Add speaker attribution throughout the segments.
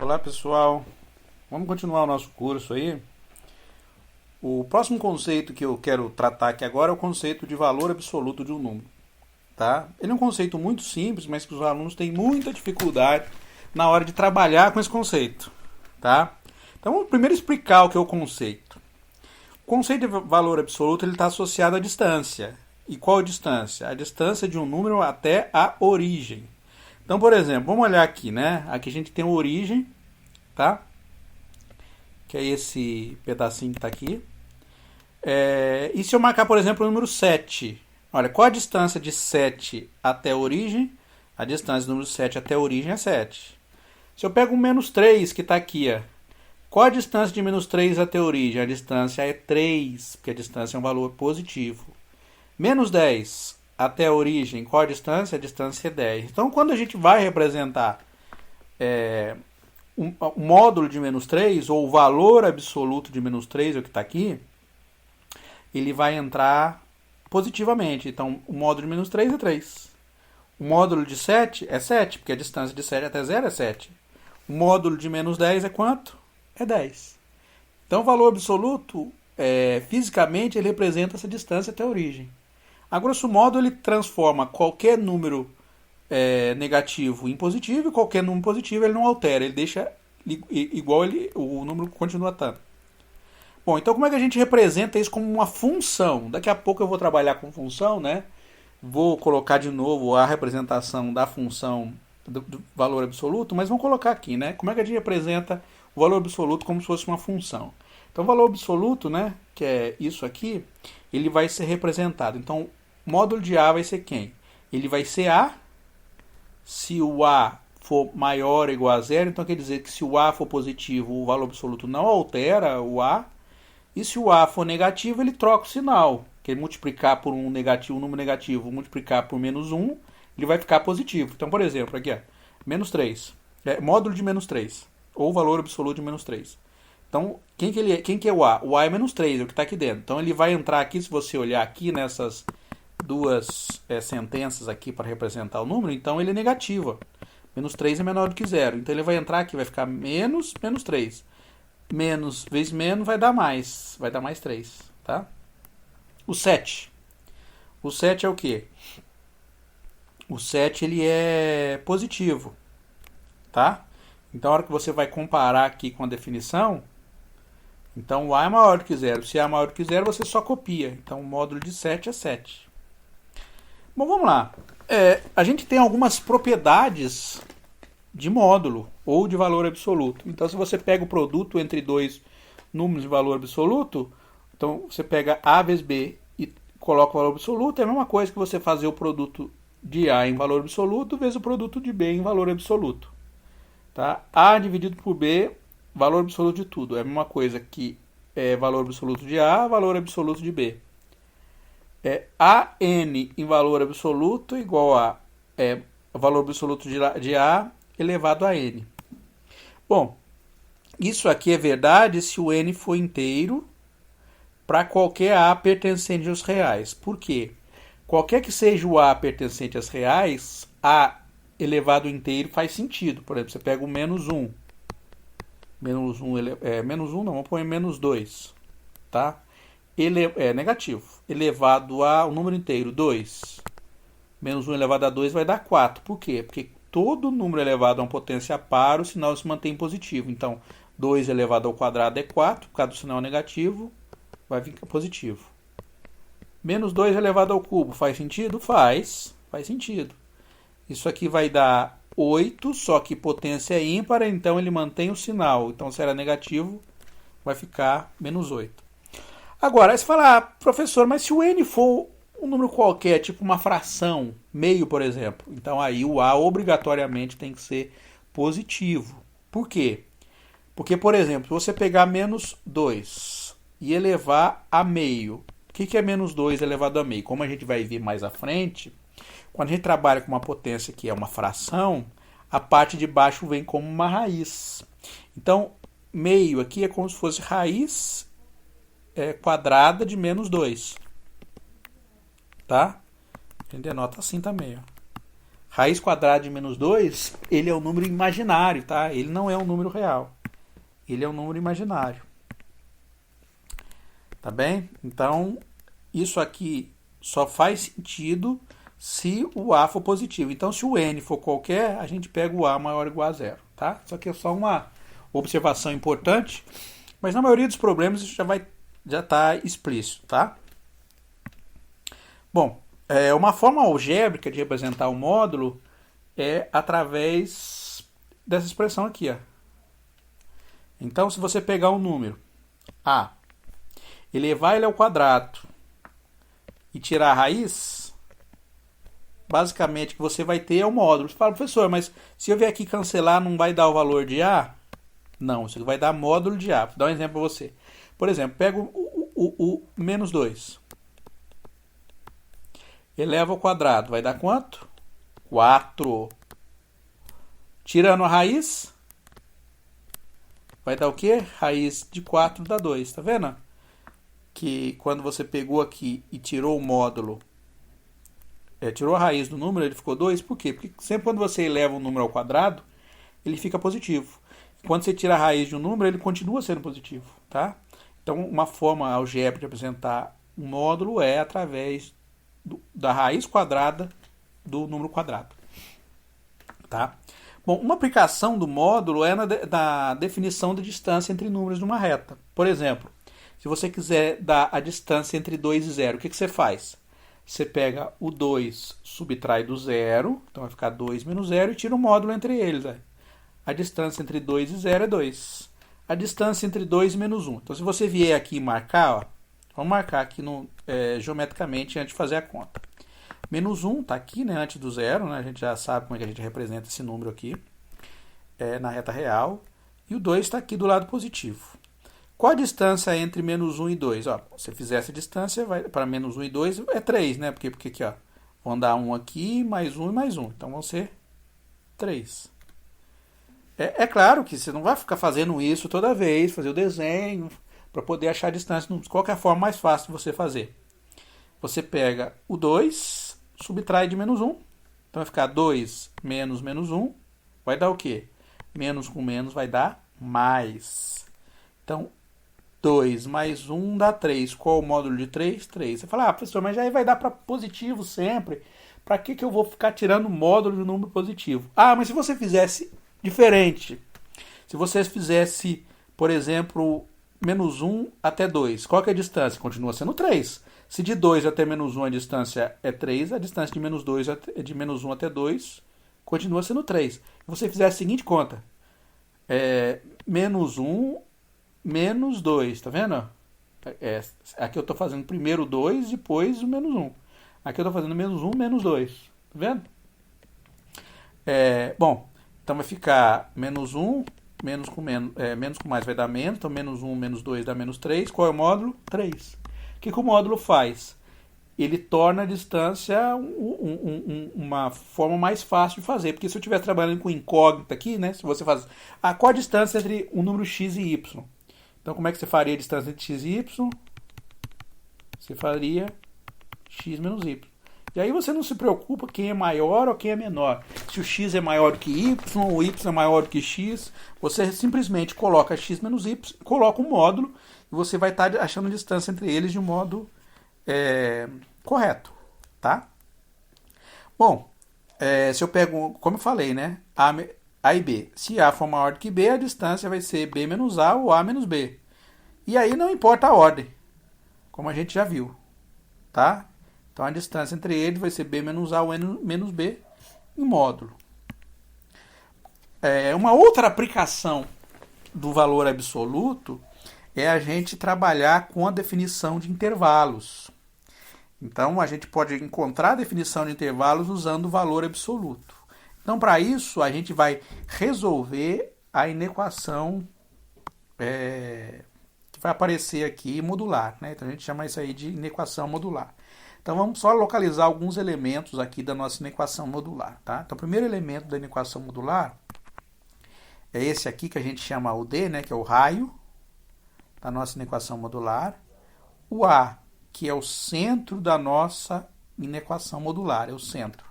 Speaker 1: Olá pessoal, vamos continuar o nosso curso aí. O próximo conceito que eu quero tratar aqui agora é o conceito de valor absoluto de um número. Tá? Ele é um conceito muito simples, mas que os alunos têm muita dificuldade na hora de trabalhar com esse conceito. Tá? Então vamos primeiro explicar o que é o conceito. O conceito de valor absoluto está associado à distância. E qual a distância? A distância de um número até a origem. Então, por exemplo, vamos olhar aqui, né? Aqui a gente tem a origem, tá? Que é esse pedacinho que está aqui. E se eu marcar, por exemplo, o número 7? Olha, qual a distância de 7 até a origem? A distância do número 7 até a origem é 7. Se eu pego o menos 3, que está aqui, ó, qual a distância de menos 3 até a origem? A distância é 3, porque a distância é um valor positivo. Menos 10 até a origem, qual a distância? A distância é 10. Então, quando a gente vai representar o módulo de menos 3, ou o valor absoluto de menos 3, é o que está aqui, ele vai entrar positivamente. Então, o módulo de menos 3 é 3. O módulo de 7 é 7, porque a distância de 7 até 0 é 7. O módulo de menos 10 é quanto? É 10. Então, o valor absoluto, fisicamente, ele representa essa distância até a origem. A grosso modo, ele transforma qualquer número negativo em positivo, e qualquer número positivo ele não altera, ele deixa igual o número continua estando. Bom, então como é que a gente representa isso como uma função? Daqui a pouco eu vou trabalhar com função, né? Vou colocar de novo a representação da função do valor absoluto, mas vamos colocar aqui, né? Como é que a gente representa o valor absoluto como se fosse uma função? Então, o valor absoluto, né, que é isso aqui, ele vai ser representado. Então, o módulo de A vai ser quem? Ele vai ser A. Se o A for maior ou igual a zero, então quer dizer que se o A for positivo, o valor absoluto não altera o A. E se o A for negativo, ele troca o sinal. Que ele multiplicar por um número negativo, multiplicar por menos 1, ele vai ficar positivo. Então, por exemplo, aqui, ó, menos 3. Módulo de menos 3. Ou valor absoluto de menos 3. Então, quem que é o A? O A é menos 3, é o que está aqui dentro. Então, ele vai entrar aqui, se você olhar aqui nessas duas sentenças aqui para representar o número, então ele é negativo. Menos 3 é menor do que 0. Então, ele vai entrar aqui, vai ficar menos 3. Menos vezes menos vai dar mais 3, tá? O 7. O 7 é o quê? O 7 ele é positivo, tá? Então, a hora que você vai comparar aqui com a definição, então o A é maior do que 0. Se A é maior do que 0, você só copia. Então, o módulo de 7 é 7. Bom, vamos lá. A gente tem algumas propriedades de módulo ou de valor absoluto. Então, se você pega o produto entre dois números de valor absoluto, então você pega A vezes B e coloca o valor absoluto, é a mesma coisa que você fazer o produto de A em valor absoluto vezes o produto de B em valor absoluto. Tá? A dividido por B, valor absoluto de tudo. É a mesma coisa que valor absoluto de A, valor absoluto de B. AN em valor absoluto igual a valor absoluto de A elevado a N. Bom, isso aqui é verdade se o N for inteiro para qualquer A pertencente aos reais. Por quê? Qualquer que seja o A pertencente aos reais, A elevado inteiro faz sentido. Por exemplo, você pega o menos 1. Menos 1 não, vamos pôr menos 2. Tá? É negativo. Elevado a um número inteiro, 2. Menos 1 elevado a 2 vai dar 4. Por quê? Porque todo número elevado a uma potência par, o sinal se mantém positivo. Então, 2 elevado ao quadrado é 4. Por causa do sinal negativo, vai ficar positivo. Menos 2 elevado ao cubo, faz sentido? Faz sentido. Isso aqui vai dar 8, só que potência é ímpar, então ele mantém o sinal. Então, se era negativo, vai ficar menos 8. Agora, aí você fala, professor, mas se o N for um número qualquer, tipo uma fração, meio, por exemplo, então aí o A obrigatoriamente tem que ser positivo. Por quê? Porque, por exemplo, se você pegar menos 2 e elevar a meio, o que é menos 2 elevado a meio? Como a gente vai ver mais à frente, quando a gente trabalha com uma potência que é uma fração, a parte de baixo vem como uma raiz. Então, meio aqui é como se fosse raiz quadrada de menos 2. Tá? A gente denota assim também. Ó. Raiz quadrada de menos 2, ele é um número imaginário, tá? Ele não é um número real. Ele é um número imaginário. Tá bem? Então, isso aqui só faz sentido se o A for positivo. Então, se o N for qualquer, a gente pega o A maior ou igual a zero, tá? Isso aqui é só uma observação importante, mas na maioria dos problemas isso já está explícito, tá? Bom, uma forma algébrica de representar o módulo é através dessa expressão aqui, ó. Então, se você pegar um número A, elevar ele ao quadrado e tirar a raiz, basicamente o que você vai ter é o módulo. Você fala, professor, mas se eu vier aqui cancelar, não vai dar o valor de A? Não, isso aqui vai dar módulo de A. Vou dar um exemplo para você. Por exemplo, pega o menos 2. Eleva ao quadrado, vai dar quanto? 4. Tirando a raiz, vai dar o quê? Raiz de 4 dá 2, tá vendo? Que quando você pegou aqui e tirou o módulo, tirou a raiz do número, ele ficou 2. Por quê? Porque sempre quando você eleva um número ao quadrado, ele fica positivo. Quando você tira a raiz de um número, ele continua sendo positivo, tá? Então, uma forma algébrica de apresentar um módulo é através da raiz quadrada do número quadrado, tá? Bom, uma aplicação do módulo é na definição da distância entre números de uma reta. Por exemplo, se você quiser dar a distância entre 2 e 0, o que você faz? Você pega o 2, subtrai do 0, então vai ficar 2 menos 0 e tira o módulo entre eles. A distância entre 2 e 0 é 2. A distância entre 2 e menos 1. Então, se você vier aqui e marcar, ó, vamos marcar aqui geometricamente antes de fazer a conta. Menos 1 está aqui, né, antes do 0, né, a gente já sabe como é que a gente representa esse número aqui, na reta real. E o 2 está aqui do lado positivo. Qual a distância entre menos 1 e 2? Ó, se você fizer essa distância, para menos 1 e 2 é 3, né? Porque aqui, ó, vão dar 1 aqui, mais 1 e mais 1. Então, vão ser 3. É claro que você não vai ficar fazendo isso toda vez, fazer o desenho, para poder achar a distância. Qual que é a forma mais fácil de você fazer? Você pega o 2, subtrai de menos 1. Então, vai ficar 2 menos menos 1. Vai dar o quê? Menos com menos vai dar mais. Então, 2 mais 1 dá 3. Qual o módulo de 3? 3. Você fala, professor, mas aí vai dar para positivo sempre. Para que eu vou ficar tirando o módulo de número positivo? Mas se você fizesse diferente. Se você fizesse, por exemplo, menos 1 até 2, qual que é a distância? Continua sendo 3. Se de 2 até menos 1 a distância é 3, a distância de menos 2 de menos 1 até 2 continua sendo 3. Se você fizer a seguinte conta, menos 1 menos 2, tá vendo? Aqui eu estou fazendo primeiro o 2, depois o menos 1. Aqui eu estou fazendo menos 1, menos 2. Tá vendo? Bom, então vai ficar menos 1, menos com mais vai dar menos. Então menos 1, menos 2 dá menos 3. Qual é o módulo? 3. O que o módulo faz? Ele torna a distância uma forma mais fácil de fazer. Porque se eu estiver trabalhando com incógnita aqui, né? Se você faz. Qual a distância entre um número x e y? Então, como é que você faria a distância entre x e y? Você faria x menos y. E aí você não se preocupa quem é maior ou quem é menor. Se o x é maior do que y, ou y é maior do que x, você simplesmente coloca x menos y, coloca um módulo, e você vai estar achando a distância entre eles de um modo correto. Tá? Bom, se eu pego, como eu falei, né? A e B. Se A for maior do que B, a distância vai ser B menos A ou A menos B. E aí não importa a ordem, como a gente já viu. Tá? Então a distância entre eles vai ser B menos A ou N menos B em módulo. Uma outra aplicação do valor absoluto é a gente trabalhar com a definição de intervalos. Então a gente pode encontrar a definição de intervalos usando o valor absoluto. Então, para isso, a gente vai resolver a inequação que vai aparecer aqui modular, né? Então, a gente chama isso aí de inequação modular. Então, vamos só localizar alguns elementos aqui da nossa inequação modular. Tá? Então, o primeiro elemento da inequação modular é esse aqui que a gente chama o D, né? Que é o raio da nossa inequação modular. O A, que é o centro da nossa inequação modular, é o centro.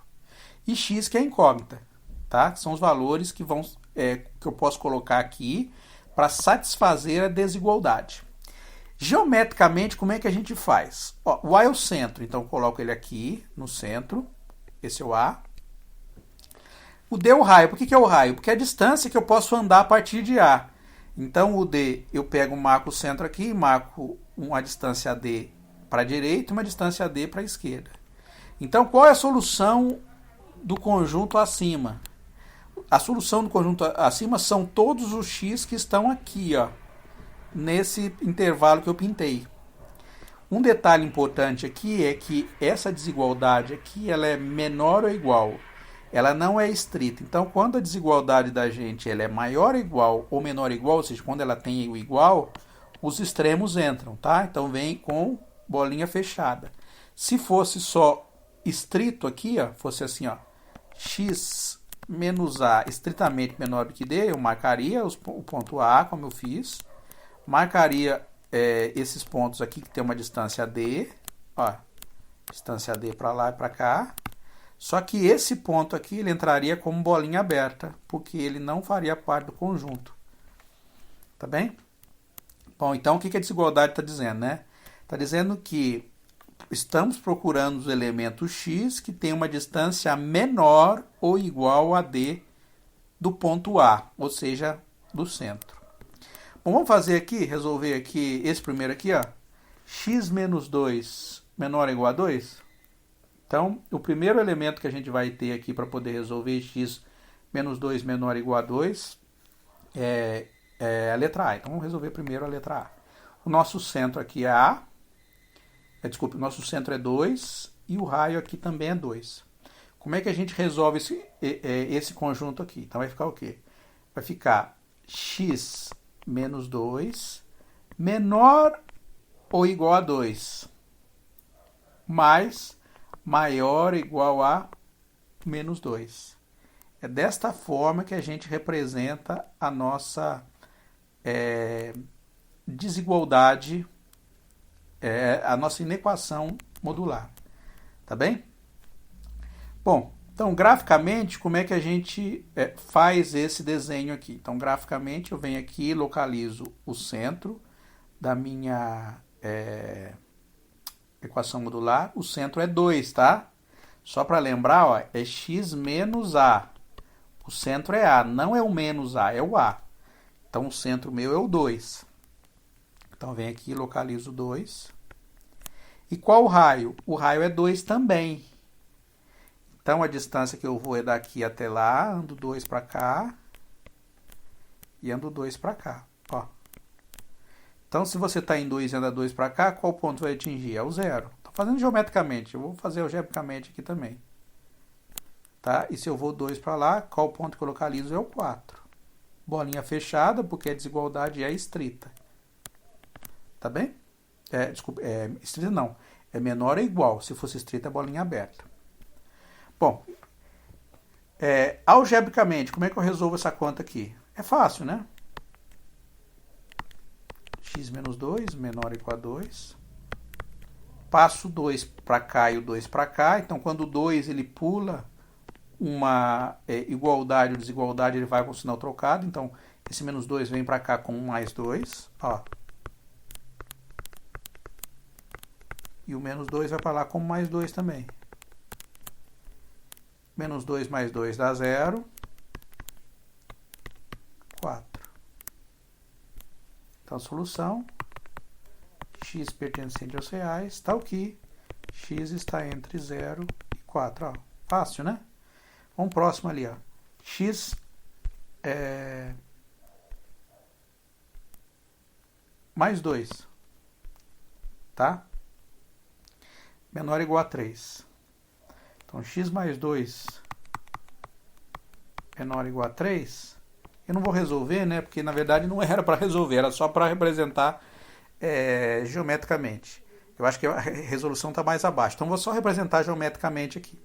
Speaker 1: e x que é incógnita, tá? Que são os valores que que eu posso colocar aqui para satisfazer a desigualdade. Geometricamente, como é que a gente faz? Ó, o A é o centro, então eu coloco ele aqui no centro, esse é o A. O D é o raio. Por que é o raio? Porque é a distância que eu posso andar a partir de A. Então o D, eu pego, marco o centro aqui, marco uma distância D para a direita e uma distância D para a esquerda. Então qual é a solução do conjunto acima? A solução do conjunto acima são todos os x que estão aqui, ó, nesse intervalo que eu pintei. Um detalhe importante aqui é que essa desigualdade aqui ela é menor ou igual. Ela não é estrita. Então, quando a desigualdade da gente ela é maior ou igual ou menor ou igual, ou seja, quando ela tem o igual, os extremos entram, tá? Então, vem com bolinha fechada. Se fosse só estrito aqui, ó, fosse assim, ó, x menos a estritamente menor do que d, eu marcaria o ponto A, como eu fiz. Marcaria esses pontos aqui que tem uma distância d, ó, distância d para lá e para cá. Só que esse ponto aqui ele entraria como bolinha aberta, porque ele não faria parte do conjunto. Tá bem? Bom, então o que a desigualdade está dizendo, né? Está dizendo que estamos procurando os elementos x que têm uma distância menor ou igual a d do ponto A, ou seja, do centro. Bom, vamos fazer aqui, resolver aqui esse primeiro aqui, ó. X menos 2 menor ou igual a 2? Então, o primeiro elemento que a gente vai ter aqui para poder resolver x menos 2 menor ou igual a 2 é a letra A. Então, vamos resolver primeiro a letra A. O nosso centro aqui é A. Desculpe, o nosso centro é 2 e o raio aqui também é 2. Como é que a gente resolve esse conjunto aqui? Então, vai ficar o quê? Vai ficar x menos 2 menor ou igual a 2 mais maior ou igual a menos 2. É desta forma que a gente representa a nossa desigualdade, a nossa inequação modular. Tá bem? Bom, então graficamente, como é que a gente faz esse desenho aqui? Então, graficamente, eu venho aqui, localizo o centro da minha equação modular. O centro é 2, tá? Só para lembrar, ó, é x menos a. O centro é a, não é o menos a, é o a. Então, o centro meu é o 2. Então, vem aqui, localizo 2. E qual o raio? O raio é 2 também. Então, a distância que eu vou é daqui até lá, ando 2 para cá e ando 2 para cá. Ó. Então, se você está em 2 e anda 2 para cá, qual ponto vai atingir? É o 0. Estou fazendo geometricamente, eu vou fazer algebricamente aqui também. Tá? E se eu vou 2 para lá, qual ponto que eu localizo? É o 4. Bolinha fechada, porque a desigualdade é estrita. Tá bem? Desculpa, estrita não. É menor ou igual. Se fosse estrita, é bolinha aberta. Bom, algebricamente, como é que eu resolvo essa conta aqui? É fácil, né? X menos 2 menor ou igual a 2. Passo o 2 para cá e o 2 para cá. Então, quando o 2 ele pula uma igualdade ou desigualdade, ele vai com o sinal trocado. Então, esse menos 2 vem para cá com um mais 2. Ó. E o menos 2 vai para lá com mais 2 também. Menos 2 mais 2 dá 0. 4. Então, a solução, x pertencente aos reais, está aqui. X está entre 0 e 4. Ó, fácil, né? Vamos próximo ali. Ó. X mais 2. Tá? Menor ou igual a 3. Então, x mais 2 menor ou igual a 3. Eu não vou resolver, né? Porque, na verdade, não era para resolver. Era só para representar geometricamente. Eu acho que a resolução está mais abaixo. Então, vou só representar geometricamente aqui.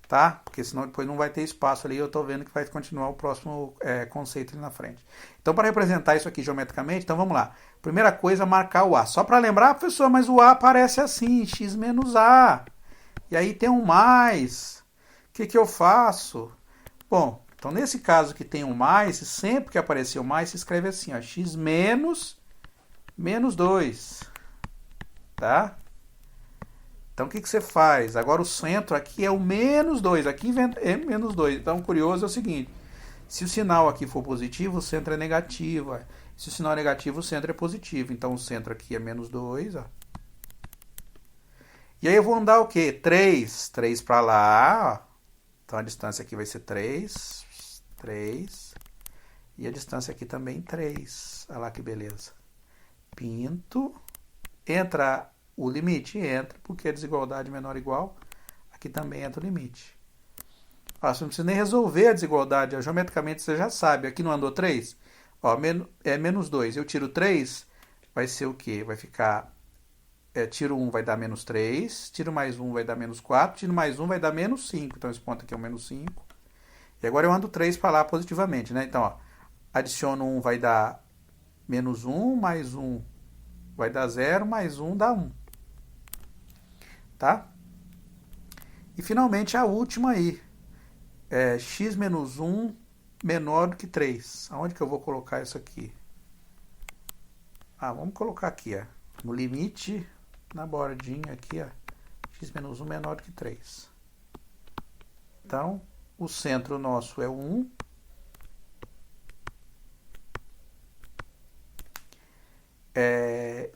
Speaker 1: Tá? Porque senão depois não vai ter espaço ali. Eu estou vendo que vai continuar o próximo conceito ali na frente. Então, para representar isso aqui geometricamente, então vamos lá. Primeira coisa, marcar o A. Só para lembrar, professor, mas o A aparece assim, x menos A. E aí tem um mais. que eu faço? Bom, então nesse caso que tem um mais, sempre que aparecer o mais, se escreve assim, ó, x menos 2, tá? Então o que você faz? Agora o centro aqui é o menos 2, aqui é menos 2. Então o curioso é o seguinte, se o sinal aqui for positivo, o centro é negativo. Se o sinal é negativo, o centro é positivo. Então o centro aqui é menos 2, ó. E aí eu vou andar o quê? 3. 3 para lá, ó. Então a distância aqui vai ser 3. 3. E a distância aqui também 3. Olha lá que beleza. Pinto. Entra o limite? Entra, porque a desigualdade menor ou igual. Aqui também entra o limite. Ó, você não precisa nem resolver a desigualdade. Ó, geometricamente você já sabe. Aqui não andou 3? Ó, é menos 2. Eu tiro 3, vai ser o quê? Vai ficar... tiro 1 vai dar menos 3. Tiro mais 1 vai dar menos 4. Tiro mais 1 vai dar menos 5. Então esse ponto aqui é o menos 5. E agora eu ando 3 para lá positivamente, né? Então, ó, adiciono 1 vai dar menos 1, mais 1 vai dar 0, mais 1 dá 1. Tá? E finalmente a última aí. X menos 1 menor do que 3. Aonde que eu vou colocar isso aqui? Vamos colocar aqui, ó. No limite, na bordinha aqui, ó. X menos 1 menor do que 3. Então, o centro nosso é 1.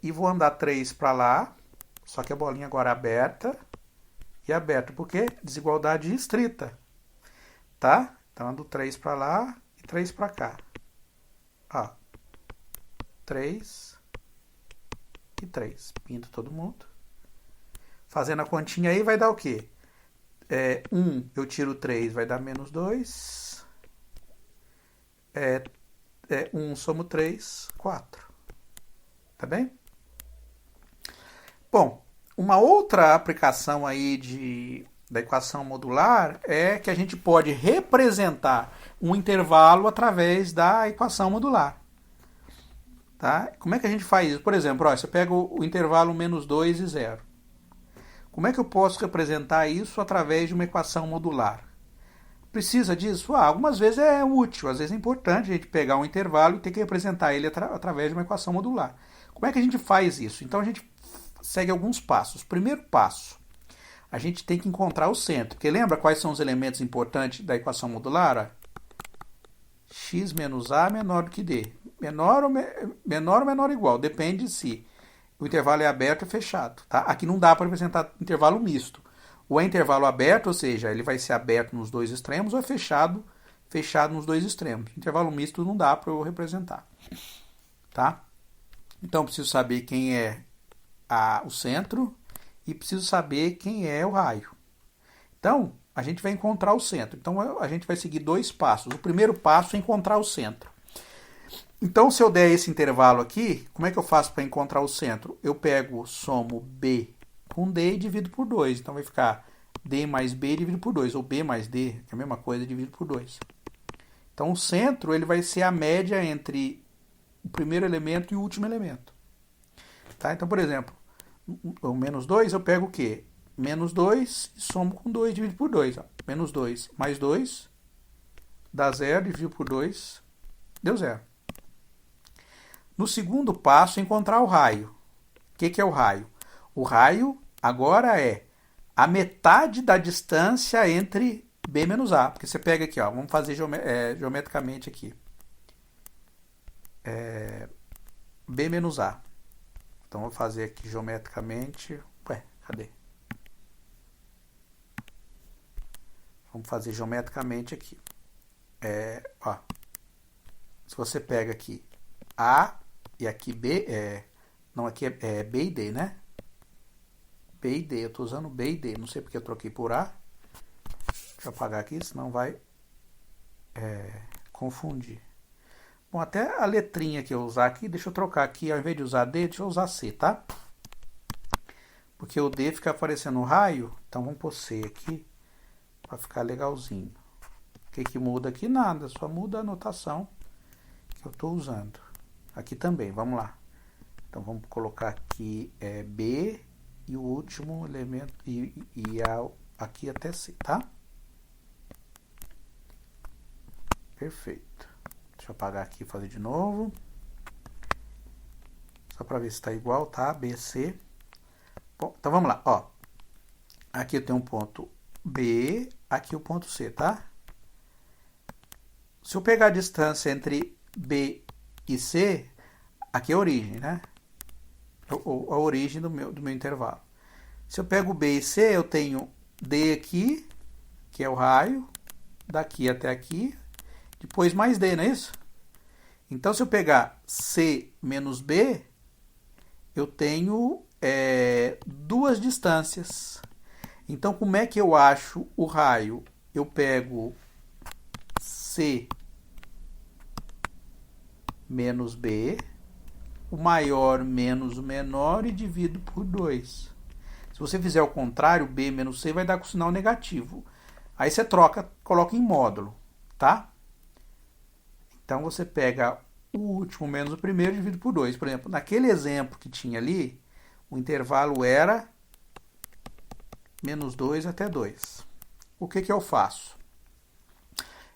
Speaker 1: E vou andar 3 para lá. Só que a bolinha agora é aberta. E aberta por quê? Desigualdade restrita. Tá? Então ando 3 para lá e 3 para cá. Ó. 3 e 3. Pinto todo mundo. Fazendo a continha aí vai dar o quê? 1 eu tiro 3 vai dar menos 2. 1 somo 3, 4. Tá bem? Bom, uma outra aplicação aí da equação modular é que a gente pode representar um intervalo através da equação modular. Tá? Como é que a gente faz isso? Por exemplo, ó, você pega o intervalo menos 2 e 0. Como é que eu posso representar isso através de uma equação modular? Precisa disso? Algumas vezes é útil, às vezes é importante a gente pegar um intervalo e ter que representar ele através de uma equação modular. Como é que a gente faz isso? Então a gente segue alguns passos. Primeiro passo, a gente tem que encontrar o centro. Porque lembra quais são os elementos importantes da equação modular? X menos A menor do que D. Menor ou menor ou igual. Depende se o intervalo é aberto ou fechado. Tá? Aqui não dá para representar intervalo misto. Ou é intervalo aberto, ou seja, ele vai ser aberto nos dois extremos, ou é fechado nos dois extremos. Intervalo misto não dá para eu representar. Tá? Então eu preciso saber quem é o centro e preciso saber quem é o raio. Então, a gente vai encontrar o centro. Então, a gente vai seguir dois passos. O primeiro passo é encontrar o centro. Então, se eu der esse intervalo aqui, como é que eu faço para encontrar o centro? Eu somo B com D e divido por 2. Então, vai ficar D mais B dividido por 2. Ou B mais D, que é a mesma coisa, dividido por 2. Então, o centro ele vai ser a média entre o primeiro elemento e o último elemento. Tá? Então, por exemplo, o menos 2, eu pego o quê? Menos 2 e somo com 2 dividido por 2. Ó. Menos 2 mais 2 dá 0, dividido por 2, deu 0. No segundo passo, encontrar o raio. O que é o raio? O raio agora é a metade da distância entre B menos A. Porque você pega aqui, ó, vamos fazer geometricamente aqui. B menos A. Então, vou fazer aqui geometricamente. Cadê? Vamos fazer geometricamente aqui. Ó, se você pega aqui A e aqui B, não, aqui é B e D, né? B e D, eu estou usando B e D, não sei porque eu troquei por A. Deixa eu apagar aqui, senão vai confundir. Bom, até a letrinha que eu usar aqui, deixa eu trocar aqui, ao invés de usar D, deixa eu usar C, tá? Porque o D fica aparecendo raio, então vamos pôr C aqui, para ficar legalzinho. O que muda aqui? Nada, só muda a notação que eu estou usando. Aqui também, vamos lá. Então vamos colocar aqui B e o último elemento, aqui até C, tá? Perfeito. Deixa eu apagar aqui e fazer de novo. Só para ver se está igual, tá? B, C. Bom, então vamos lá, ó. Aqui eu tenho um ponto B, aqui o ponto C, tá? Se eu pegar a distância entre B e C, aqui é a origem, né? A origem do meu intervalo. Se eu pego B e C, eu tenho D aqui, que é o raio, daqui até aqui, depois mais D, não é isso? Então, se eu pegar C menos B, eu tenho duas distâncias. Então, como é que eu acho o raio? Eu pego C menos B, o maior menos o menor e divido por 2. Se você fizer o contrário, B menos C vai dar com sinal negativo. Aí você troca, coloca em módulo, tá? Então você pega o último menos o primeiro e divide por 2. Por exemplo, naquele exemplo que tinha ali, o intervalo era menos 2 até 2. O que eu faço?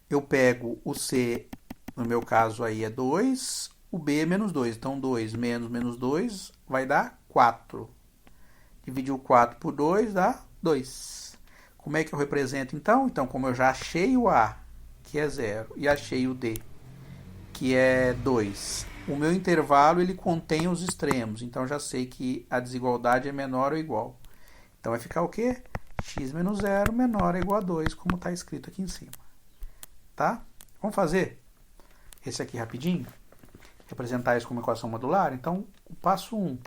Speaker 1: Eu pego o C, no meu caso aí é 2, o B é menos 2. Então 2 menos menos 2 vai dar 4. Dividir o 4 por 2 dá 2. Como é que eu represento então? Então, como eu já achei o A, que é 0, e achei o D, que é 2, o meu intervalo ele contém os extremos. Então, já sei que a desigualdade é menor ou igual. Então, vai ficar o quê? X menos 0 menor ou igual a 2, como está escrito aqui em cima. Tá? Vamos fazer esse aqui rapidinho? Representar isso como equação modular? Então, o passo 1.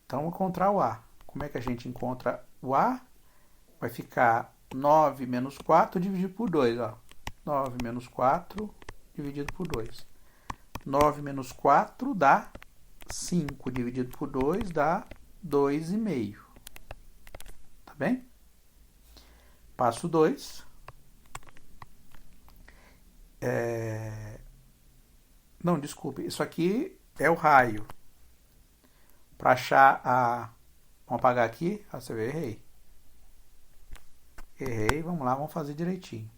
Speaker 1: Então, encontrar o A. Como é que a gente encontra o A? Vai ficar 9 menos 4 dividido por 2. Ó. 9 menos 4 dividido por 2. 9 menos 4 dá 5 dividido por 2 dá 2,5. Tá bem? Passo 2. Não, desculpe. Isso aqui é o raio. Para achar a... Vamos apagar aqui. Ah, você vê, errei. Errei, vamos lá, vamos fazer direitinho.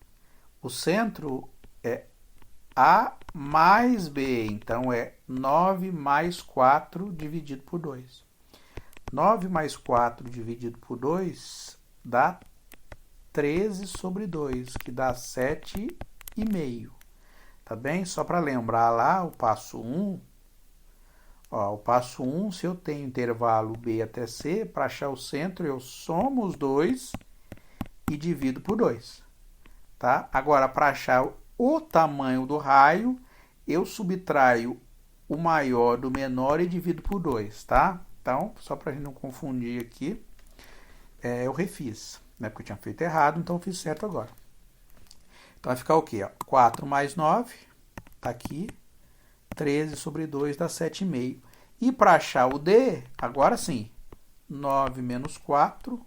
Speaker 1: O centro é A mais B, então é 9 mais 4 dividido por 2. 9 mais 4 dividido por 2 dá 13 sobre 2, que dá 7,5. Tá bem? Só para lembrar lá, o passo 1... Ó, o passo 1, se eu tenho intervalo B até C, para achar o centro, eu somo os dois e divido por 2. Tá? Agora, para achar o tamanho do raio, eu subtraio o maior do menor e divido por 2. Tá? Então, só para a gente não confundir aqui, eu refiz. Né? Porque eu tinha feito errado, então eu fiz certo agora. Então, vai ficar o quê? Ó? 4 mais 9, tá aqui. 13 sobre 2 dá 7,5. E para achar o D, agora sim, 9 menos 4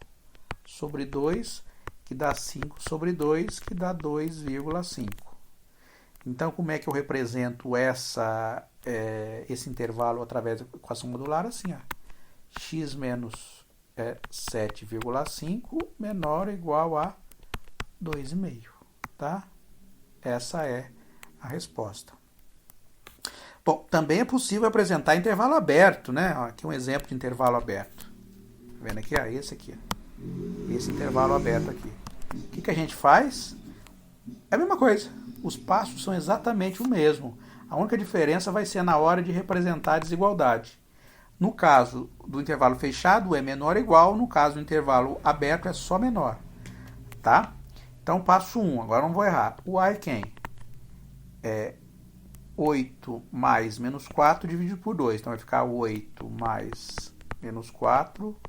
Speaker 1: sobre 2, que dá 5 sobre 2, que dá 2,5. Então, como é que eu represento esse intervalo através da equação modular? Assim, ó, x menos 7,5 menor ou igual a 2,5. Tá? Essa é a resposta. Bom, também é possível apresentar intervalo aberto, né? Aqui um exemplo de intervalo aberto. Tá vendo aqui? Esse aqui. Esse intervalo aberto aqui. O que a gente faz? É a mesma coisa. Os passos são exatamente o mesmo. A única diferença vai ser na hora de representar a desigualdade. No caso do intervalo fechado, é menor ou igual. No caso do intervalo aberto, é só menor. Tá? Então, passo 1. Agora não vou errar. O A é quem? 8 mais menos 4 dividido por 2. Então, vai ficar 8 mais menos 4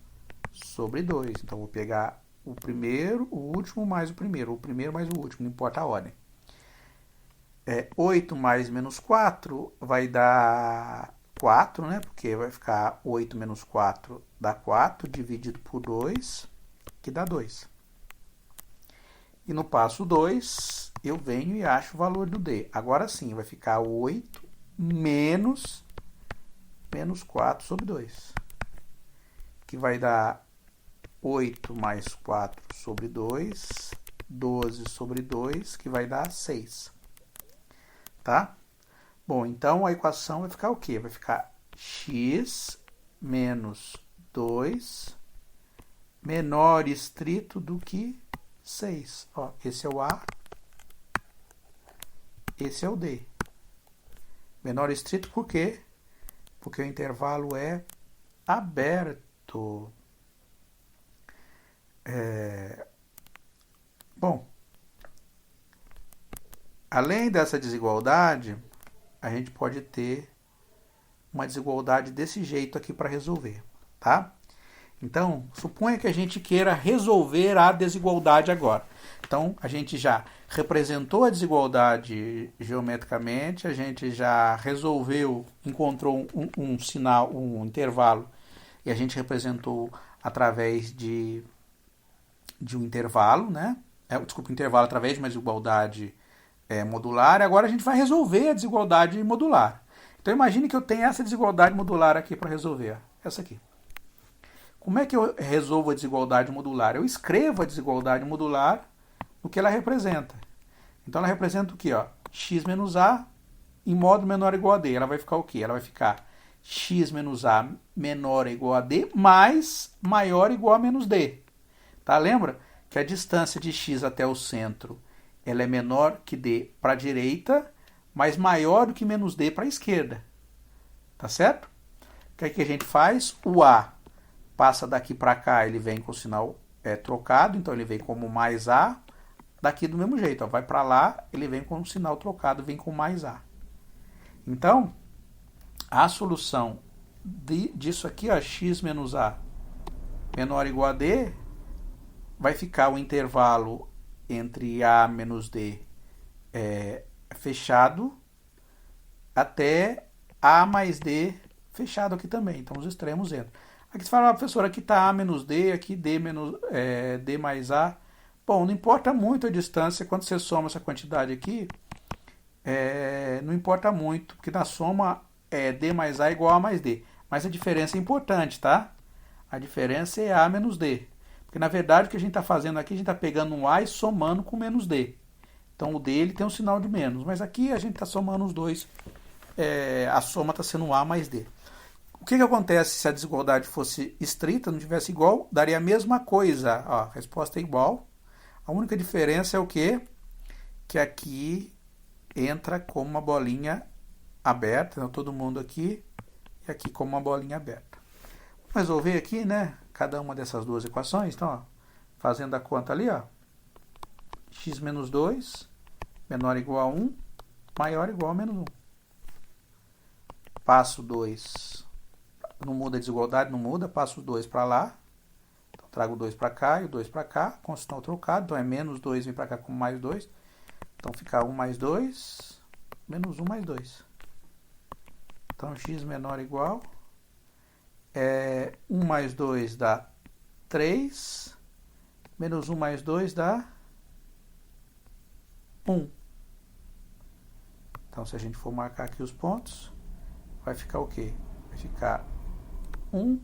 Speaker 1: sobre 2. Então, vou pegar o primeiro, o último mais o primeiro mais o último, não importa a ordem. 8 mais menos 4 vai dar 4, né? Porque vai ficar 8 menos 4 dá 4, dividido por 2, que dá 2. E no passo 2, eu venho e acho o valor do D. Agora sim, vai ficar 8 menos 4 sobre 2. Que vai dar 8 mais 4 sobre 2, 12 sobre 2, que vai dar 6. Tá? Bom, então a equação vai ficar o quê? Vai ficar x menos 2 menor estrito do que 6. Ó, esse é o A, esse é o D. Menor estrito por quê? Porque o intervalo é aberto. Bom, além dessa desigualdade, a gente pode ter uma desigualdade desse jeito aqui para resolver, tá? Então, suponha que a gente queira resolver a desigualdade agora. Então, a gente já representou a desigualdade geometricamente, a gente já resolveu, encontrou um sinal, um intervalo, e a gente representou através de um intervalo, né? Desculpa, intervalo através de uma desigualdade modular. Agora a gente vai resolver a desigualdade modular. Então, imagine que eu tenho essa desigualdade modular aqui para resolver. Essa aqui. Como é que eu resolvo a desigualdade modular? Eu escrevo a desigualdade modular no que ela representa. Então ela representa o quê? Ó? X menos A em modo menor ou igual a D. Ela vai ficar o quê? Ela vai ficar x menos A menor ou igual a D mais maior ou igual a menos D. Tá? Lembra que a distância de x até o centro ela é menor que D para a direita, mas maior do que menos D para a esquerda. Tá certo? O que a gente faz? O A passa daqui para cá, ele vem com o sinal trocado, então ele vem como mais A, daqui do mesmo jeito, ó, vai para lá, ele vem com o sinal trocado, vem com mais A. Então, a solução disso aqui, ó, x menos A menor ou igual a D, vai ficar o intervalo entre A menos D fechado até A mais D fechado aqui também, então os extremos entram. Aqui você fala, professor, aqui está A menos D, aqui D, D mais A. Bom, não importa muito a distância, quando você soma essa quantidade aqui, não importa muito, porque na soma D mais A igual a mais D. Mas a diferença é importante, tá? A diferença é A menos D. Porque na verdade o que a gente está fazendo aqui, a gente está pegando um A e somando com menos D. Então o D ele tem um sinal de menos, mas aqui a gente está somando os dois, a soma está sendo A mais D. O que acontece se a desigualdade fosse estrita, não tivesse igual? Daria a mesma coisa. Ó, a resposta é igual. A única diferença é o quê? Que aqui entra como uma bolinha aberta, então todo mundo aqui, e aqui como uma bolinha aberta. Vamos resolver aqui, né? Cada uma dessas duas equações. Então, ó, fazendo a conta ali, ó, x menos 2 menor ou igual a 1, maior ou igual a menos 1. Passo 2. Não muda a desigualdade, não muda, passo o 2 para lá, então trago o 2 para cá e o 2 para cá, com o sinal trocado, então é menos 2 vem para cá com mais 2, então fica 1 mais 2, menos 1 mais 2. Então x menor ou igual, 1 mais 2 dá 3, menos 1 mais 2 dá 1. Então se a gente for marcar aqui os pontos, vai ficar o quê? Vai ficar 1,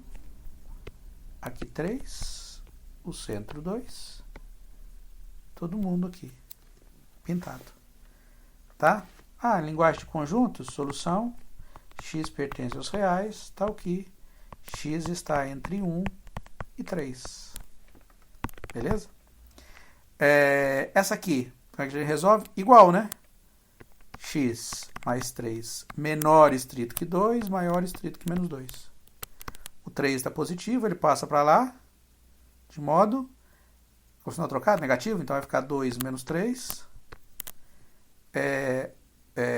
Speaker 1: aqui 3, o centro 2, todo mundo aqui, pintado. Tá? Linguagem de conjuntos, solução, x pertence aos reais, tal que x está entre 1 e 3. Beleza? Essa aqui, como é que a gente resolve? Igual, né? X mais 3 menor estrito que 2, maior estrito que menos 2. O 3 está positivo, ele passa para lá, de modo, com o sinal trocado, negativo, então vai ficar 2 menos 3,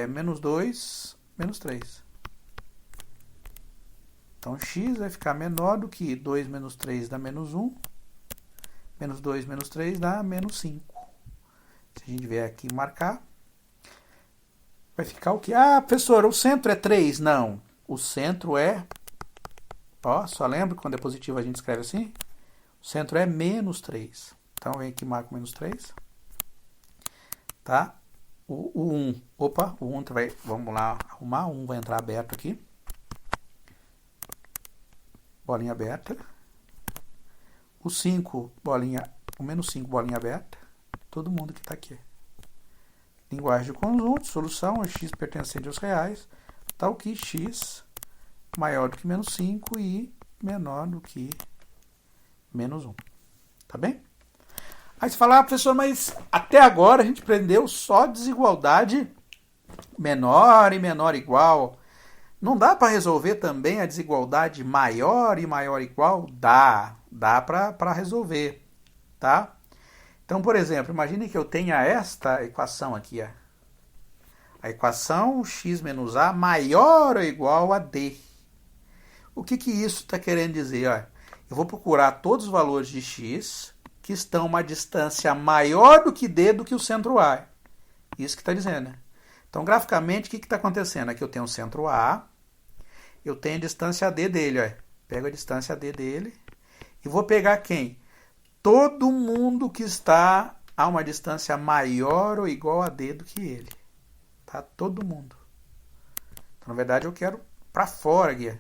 Speaker 1: menos 2, menos 3. Então, x vai ficar menor do que 2 menos 3 dá menos 1, menos 2 menos 3 dá menos 5. Se a gente vier aqui marcar, vai ficar o quê? Professor, o centro é 3? Não, o centro é... Ó, só lembra que quando é positivo a gente escreve assim? O centro é menos 3. Então, vem aqui e marca menos 3. Tá? O 1. Opa, o 1 vai... Vamos lá arrumar. O 1 vai entrar aberto aqui. Bolinha aberta. O 5, bolinha... O menos 5, bolinha aberta. todo mundo que está aqui. Linguagem de conjunto, solução, x pertencente aos reais, tal que x maior do que menos 5 e menor do que menos 1. Tá bem? Aí você fala, professor, mas até agora a gente aprendeu só desigualdade menor e menor igual. Não dá para resolver também a desigualdade maior e maior igual? Dá para resolver, tá? Então, por exemplo, imagine que eu tenha esta equação aqui, ó. A equação x menos a maior ou igual a d. O que isso está querendo dizer? Ó? Eu vou procurar todos os valores de x que estão a uma distância maior do que d do que o centro A. Isso que está dizendo. Né? Então, graficamente, o que está acontecendo? Aqui eu tenho o centro A, eu tenho a distância d dele. Ó. Pego a distância d dele e vou pegar quem? Todo mundo que está a uma distância maior ou igual a d do que ele. Tá? Todo mundo. Então, na verdade, eu quero para fora aqui.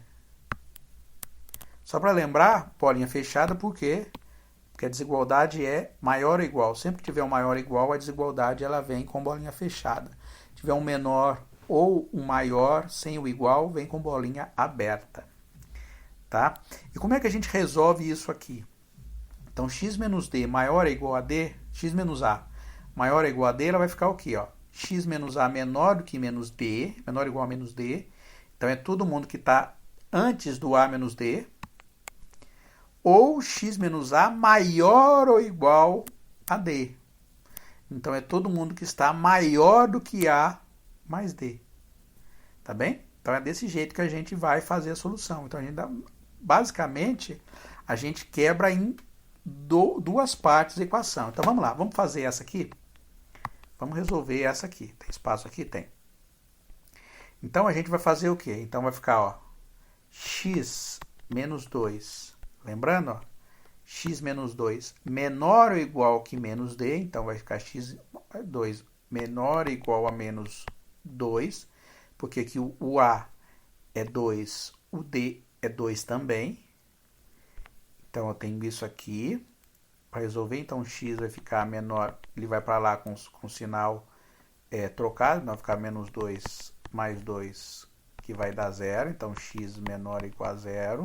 Speaker 1: Só para lembrar, bolinha fechada, por quê? Porque a desigualdade é maior ou igual. Sempre que tiver um maior ou igual, a desigualdade ela vem com bolinha fechada. Se tiver um menor ou um maior sem o igual, vem com bolinha aberta. Tá? E como é que a gente resolve isso aqui? Então, x menos d maior ou igual a d, x menos a maior ou igual a d, ela vai ficar o quê? Ó? X menos a menor do que menos d, menor ou igual a menos d. Então, é todo mundo que está antes do a menos d. Ou x menos a maior ou igual a d. Então, é todo mundo que está maior do que a mais d. Tá bem? Então, é desse jeito que a gente vai fazer a solução. Então, basicamente, a gente quebra em duas partes da equação. Então, vamos lá. Vamos fazer essa aqui? Vamos resolver essa aqui. Tem espaço aqui? Tem. Então, a gente vai fazer o quê? Então, vai ficar, ó, x menos 2. Lembrando, ó, x menos 2 menor ou igual que menos d. Então, vai ficar x2 menor ou igual a menos 2. Porque aqui o a é 2, o d é 2 também. Então, eu tenho isso aqui. Para resolver, então, x vai ficar menor, ele vai para lá com o sinal trocado, então vai ficar menos 2 mais 2, que vai dar 0. Então, x menor ou igual a 0.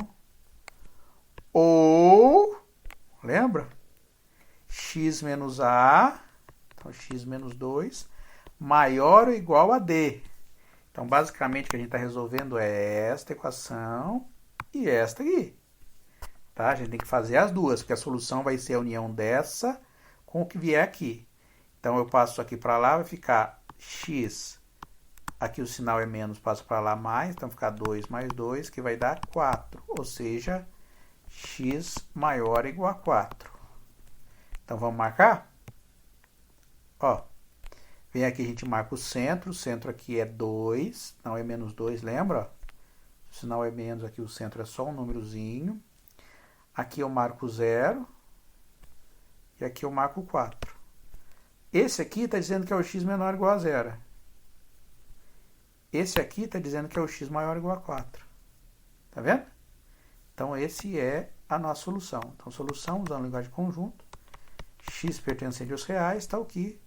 Speaker 1: Ou, lembra? X menos a, então, x menos 2, maior ou igual a d. Então, basicamente, o que a gente está resolvendo é esta equação e esta aqui. Tá? A gente tem que fazer as duas, porque a solução vai ser a união dessa com o que vier aqui. Então, eu passo aqui para lá, vai ficar x, aqui o sinal é menos, passo para lá mais, então vai ficar 2 mais 2, que vai dar 4, ou seja, x maior ou igual a 4. Então, vamos marcar? Ó, vem aqui, a gente marca o centro aqui é 2, não é menos 2, lembra? O sinal é menos, aqui o centro é só um númerozinho. Aqui eu marco 0 e aqui eu marco 4. Esse aqui está dizendo que é o x menor ou igual a 0. Esse aqui está dizendo que é o x maior ou igual a 4. Tá vendo? Então, esse é a nossa solução. Então, solução usando linguagem de conjunto. X pertencente aos reais, está o que?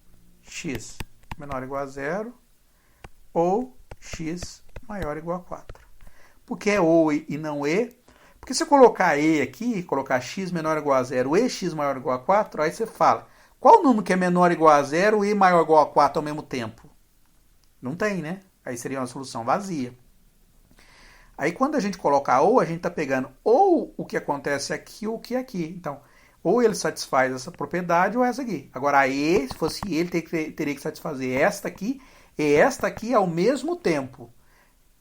Speaker 1: X menor ou igual a 0 ou x maior ou igual a 4. Por que é ou e não e? Porque se eu colocar e aqui, colocar x menor ou igual a 0 e x maior ou igual a 4, aí você fala, qual número que é menor ou igual a 0 e maior ou igual a 4 ao mesmo tempo? Não tem, né? Aí seria uma solução vazia. Aí quando a gente coloca ou, a gente está pegando ou o que acontece aqui ou o que é aqui. Então, ou ele satisfaz essa propriedade ou essa aqui. Agora, a e, se fosse ele, teria que satisfazer esta aqui e esta aqui ao mesmo tempo.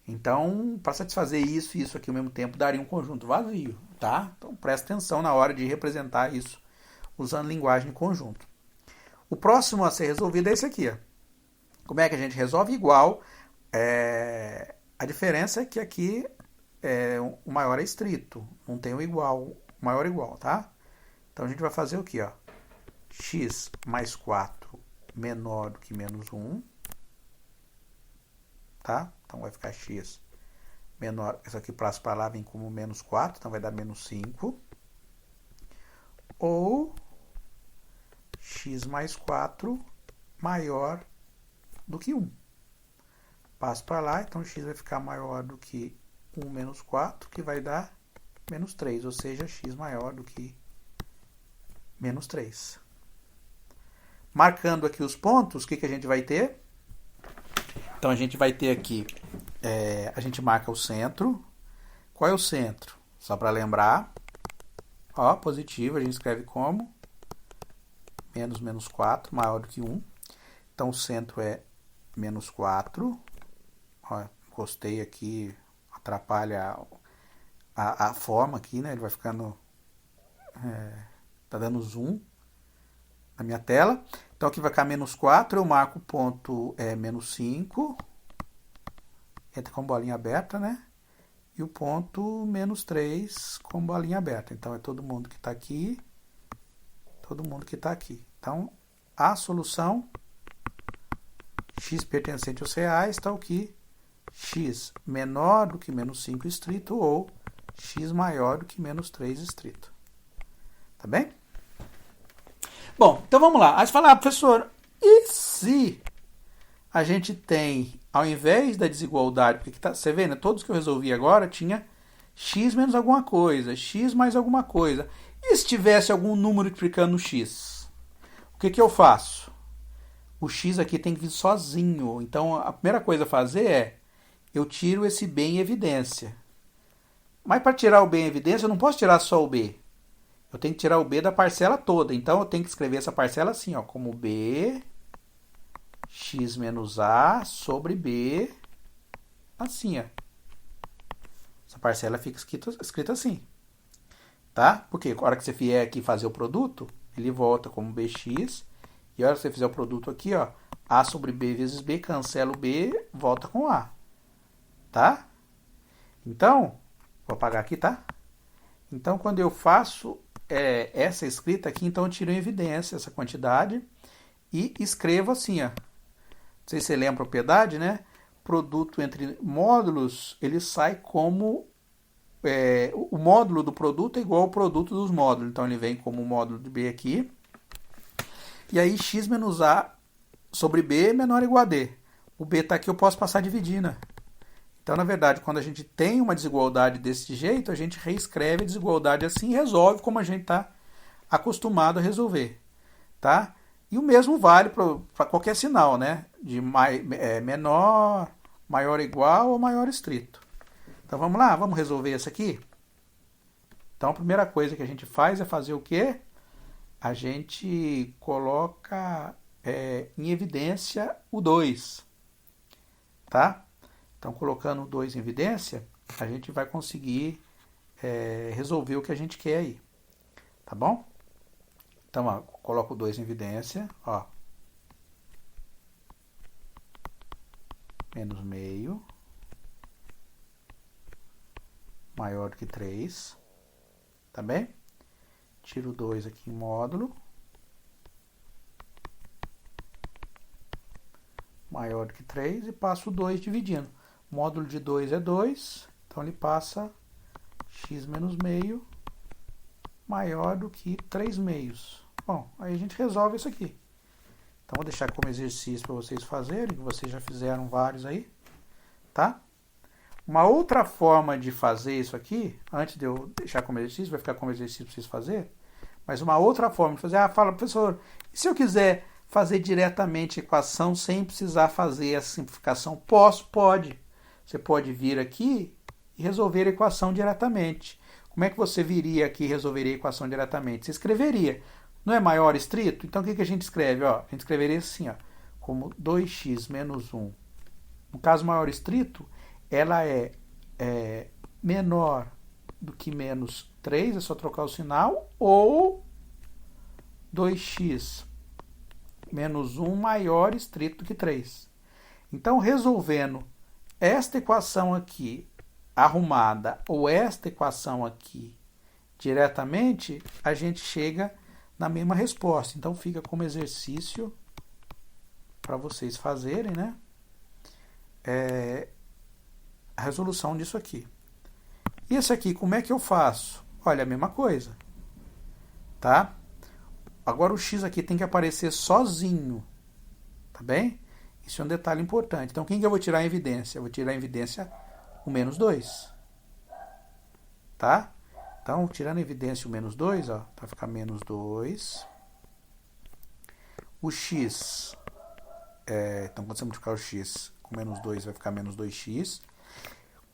Speaker 1: Então, para satisfazer isso e isso aqui ao mesmo tempo, daria um conjunto vazio, tá? Então, presta atenção na hora de representar isso usando linguagem de conjunto. O próximo a ser resolvido é esse aqui, ó. Como é que a gente resolve? Igual. A diferença é que aqui o maior é estrito, não tem o igual, o maior é igual, tá? Então, a gente vai fazer o quê, ó? X mais 4 menor do que menos 1, tá? Então, vai ficar x menor, isso aqui para lá vem como menos 4, então vai dar menos 5. Ou x mais 4 maior do que 1. Passo para lá, então x vai ficar maior do que 1 menos 4, que vai dar menos 3, ou seja, x maior do que menos 3. Marcando aqui os pontos, o que a gente vai ter? Então, a gente vai ter aqui, a gente marca o centro. Qual é o centro? Só para lembrar, ó, positivo, a gente escreve como menos 4, maior do que 1. Então, o centro é menos 4. Ó, encostei aqui, atrapalha a forma aqui, né? Ele vai ficando... tá dando zoom na minha tela. Então, aqui vai ficar menos 4. Eu marco o ponto menos 5. Entra com bolinha aberta, né? E o ponto menos 3 com bolinha aberta. Então, é todo mundo que está aqui. Todo mundo que está aqui. Então, a solução x pertencente aos reais está o que? X menor do que menos 5 estrito ou x maior do que menos 3 estrito. Tá bem? Bom, então vamos lá. Aí você fala, professor, e se a gente tem, ao invés da desigualdade, porque tá, você vê, né, todos que eu resolvi agora tinha x menos alguma coisa, x mais alguma coisa. E se tivesse algum número multiplicando o x? O que eu faço? O x aqui tem que vir sozinho. Então, a primeira coisa a fazer é, eu tiro esse b em evidência. Mas para tirar o b em evidência, eu não posso tirar só o b. Eu tenho que tirar o b da parcela toda. Então, eu tenho que escrever essa parcela assim, ó, como b x menos a sobre b, assim, ó. Essa parcela fica escrita assim. Tá? Porque a hora que você vier aqui fazer o produto, ele volta como bx. E a hora que você fizer o produto aqui, ó, a sobre b vezes b, cancela o b, volta com a. Tá? Então, vou apagar aqui, tá? Então, quando eu faço essa escrita aqui, então eu tiro em evidência essa quantidade e escrevo assim, ó. Não sei se você lembra a propriedade, né? Produto entre módulos, ele sai como... o módulo do produto é igual ao produto dos módulos. Então, ele vem como módulo de B aqui. E aí, x menos a sobre B é menor ou igual a D. O B está aqui, eu posso passar dividindo. Então, na verdade, quando a gente tem uma desigualdade desse jeito, a gente reescreve a desigualdade assim e resolve como a gente está acostumado a resolver. Tá? E o mesmo vale para qualquer sinal, né? De menor, maior ou igual ou maior estrito. Então, vamos lá? Vamos resolver isso aqui? Então, a primeira coisa que a gente faz é fazer o quê? A gente coloca em evidência o 2. Tá? Então, colocando o 2 em evidência, a gente vai conseguir resolver o que a gente quer aí. Tá bom? Então, ó, coloco o 2 em evidência. Ó. Menos meio. Maior do que 3. Tá bem? Tiro o 2 aqui em módulo. Maior do que 3 e passo o 2 dividindo. Módulo de 2 é 2, então ele passa x menos meio maior do que 3 meios. Bom, aí a gente resolve isso aqui. Então, vou deixar como exercício para vocês fazerem, que vocês já fizeram vários aí, tá? Uma outra forma de fazer isso aqui, antes de eu deixar como exercício, vai ficar como exercício para vocês fazerem, mas uma outra forma de fazer, fala, professor, e se eu quiser fazer diretamente a equação sem precisar fazer essa simplificação? Pode. Você pode vir aqui e resolver a equação diretamente. Como é que você viria aqui e resolveria a equação diretamente? Você escreveria. Não é maior estrito? Então, o que a gente escreve? Ó, a gente escreveria assim, ó, como 2x menos 1. No caso maior estrito, ela é menor do que menos 3, é só trocar o sinal, ou 2x menos 1 maior estrito do que 3. Então, resolvendo esta equação aqui arrumada ou esta equação aqui diretamente, a gente chega na mesma resposta. Então, fica como exercício para vocês fazerem, né? A resolução disso aqui. Isso aqui, como é que eu faço? Olha, a mesma coisa. Tá? agora o x aqui tem que aparecer sozinho, tá bem? Isso é um detalhe importante. Então, quem que eu vou tirar em evidência? Eu vou tirar em evidência o menos 2, tá? Então, tirando em evidência o menos 2, ó, vai ficar menos 2. O x, então quando você multiplicar o x com menos 2, vai ficar menos 2x.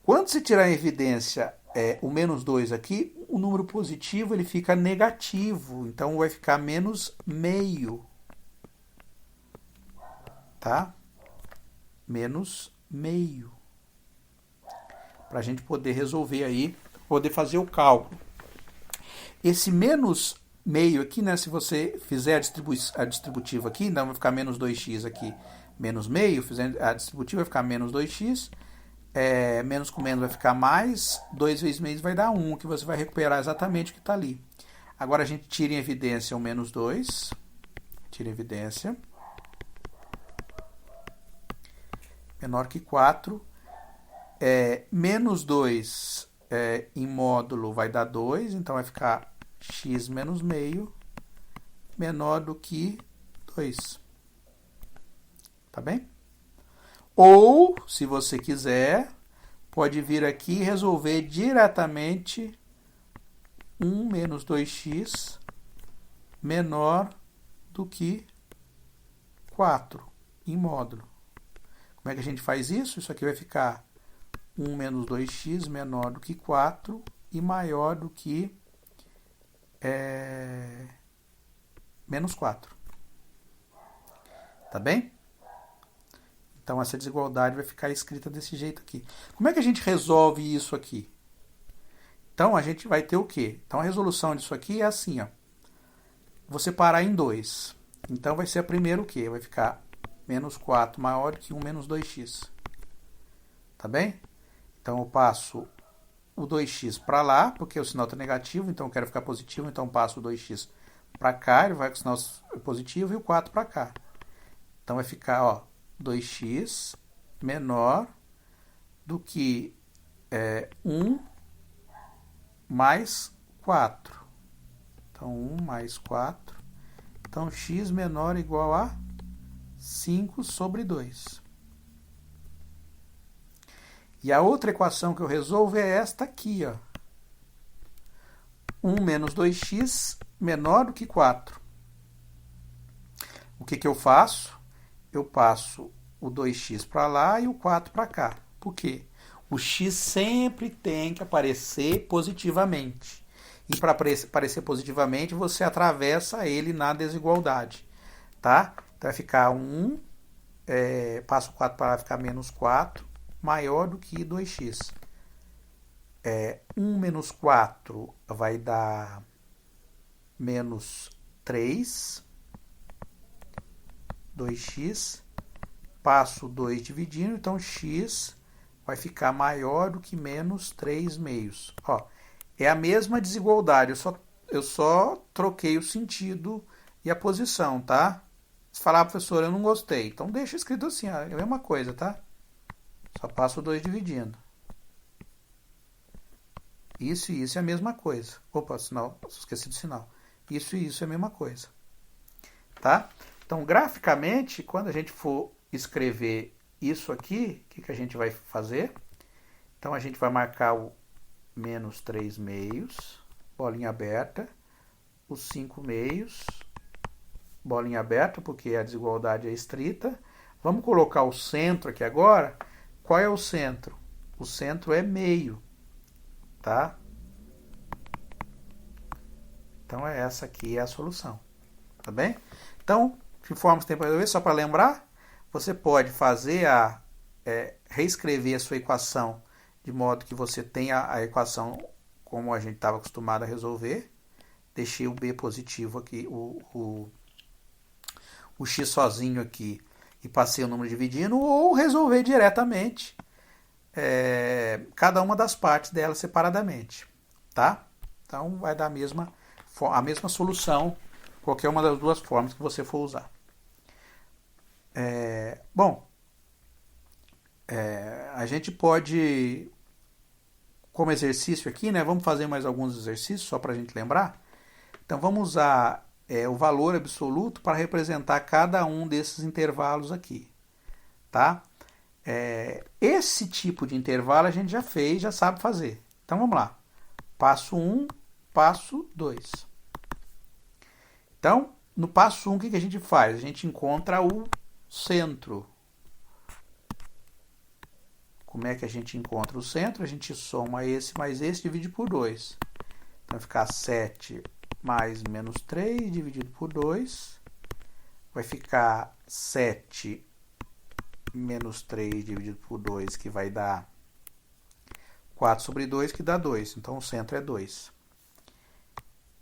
Speaker 1: Quando você tirar em evidência o menos 2 aqui, o número positivo ele fica negativo. Então, vai ficar menos meio. Tá? Menos meio. Para a gente poder resolver aí, poder fazer o cálculo. Esse menos meio aqui, né? Se você fizer a distributiva aqui, não vai ficar menos 2x aqui, menos meio. Fizendo a distributiva vai ficar menos 2x. Menos com menos vai ficar mais. 2 vezes meio vai dar 1, que você vai recuperar exatamente o que está ali. Agora a gente tira em evidência o menos 2. Tira em evidência. Menor que 4. Menos 2 em módulo vai dar 2, então vai ficar x menos meio menor do que 2. Tá bem? Ou, se você quiser, pode vir aqui e resolver diretamente 1 menos 2x menor do que 4 em módulo. Como é que a gente faz isso? Isso aqui vai ficar 1 menos 2x menor do que 4 e maior do que menos 4. Tá bem? Então, essa desigualdade vai ficar escrita desse jeito aqui. Como é que a gente resolve isso aqui? Então, a gente vai ter o quê? Então, a resolução disso aqui é assim, ó. Vou separar em 2. Então, vai ser a primeira o quê? Vai ficar menos 4 maior que 1 menos 2x. Tá bem? Então, eu passo o 2x para lá, porque o sinal está negativo, então eu quero ficar positivo, então eu passo o 2x para cá, ele vai com o sinal positivo, e o 4 para cá. Então, vai ficar, ó, 2x menor do que 1 mais 4. Então, 1 mais 4. Então, x menor ou igual a 5 sobre 2. E a outra equação que eu resolvo é esta aqui, ó. 1 menos 2x menor do que 4. O que que eu faço? Eu passo o 2x para lá e o 4 para cá. Por quê? O x sempre tem que aparecer positivamente. E para aparecer positivamente, você atravessa ele na desigualdade. Tá? Então vai ficar 1, passo o 4 para lá, vai ficar menos 4, maior do que 2x. 1 menos 4 vai dar menos 3. 2x, passo 2 dividindo, então x vai ficar maior do que menos 3 meios. Ó, é a mesma desigualdade, eu só troquei o sentido e a posição, tá? Se falar, professor, eu não gostei, então deixa escrito assim, ó, é a mesma coisa, tá? Só passo 2 dividindo. Isso e isso é a mesma coisa. Opa, sinal, esqueci do sinal. Isso e isso é a mesma coisa. Tá? Então, graficamente, quando a gente for escrever isso aqui, o que a gente vai fazer? Então, a gente vai marcar o menos 3 meios, bolinha aberta, os 5 meios, bolinha aberta, porque a desigualdade é estrita. Vamos colocar o centro aqui agora. Qual é o centro? O centro é meio, tá? Então, essa aqui é a solução, tá bem? Então, que forma você tem para resolver? Só para lembrar, você pode fazer reescrever a sua equação de modo que você tenha a equação como a gente estava acostumado a resolver. Deixei o b positivo aqui, o x sozinho aqui e passei o número dividindo, ou resolver diretamente cada uma das partes dela separadamente, tá? Então, vai dar a mesma solução, qualquer uma das duas formas que você for usar. A gente pode, como exercício aqui, né? Vamos fazer mais alguns exercícios, só para a gente lembrar. Então, vamos usar o valor absoluto para representar cada um desses intervalos aqui, tá? Esse tipo de intervalo a gente já fez, já sabe fazer. Então vamos lá. Passo 1, passo 2. Então, no passo 1, o que a gente faz? A gente encontra o centro. Como é que a gente encontra o centro? A gente soma esse mais esse, divide por 2. Então vai ficar 7 mais menos 3 dividido por 2. Vai ficar 7 menos 3 dividido por 2, que vai dar 4 sobre 2, que dá 2. Então o centro é 2.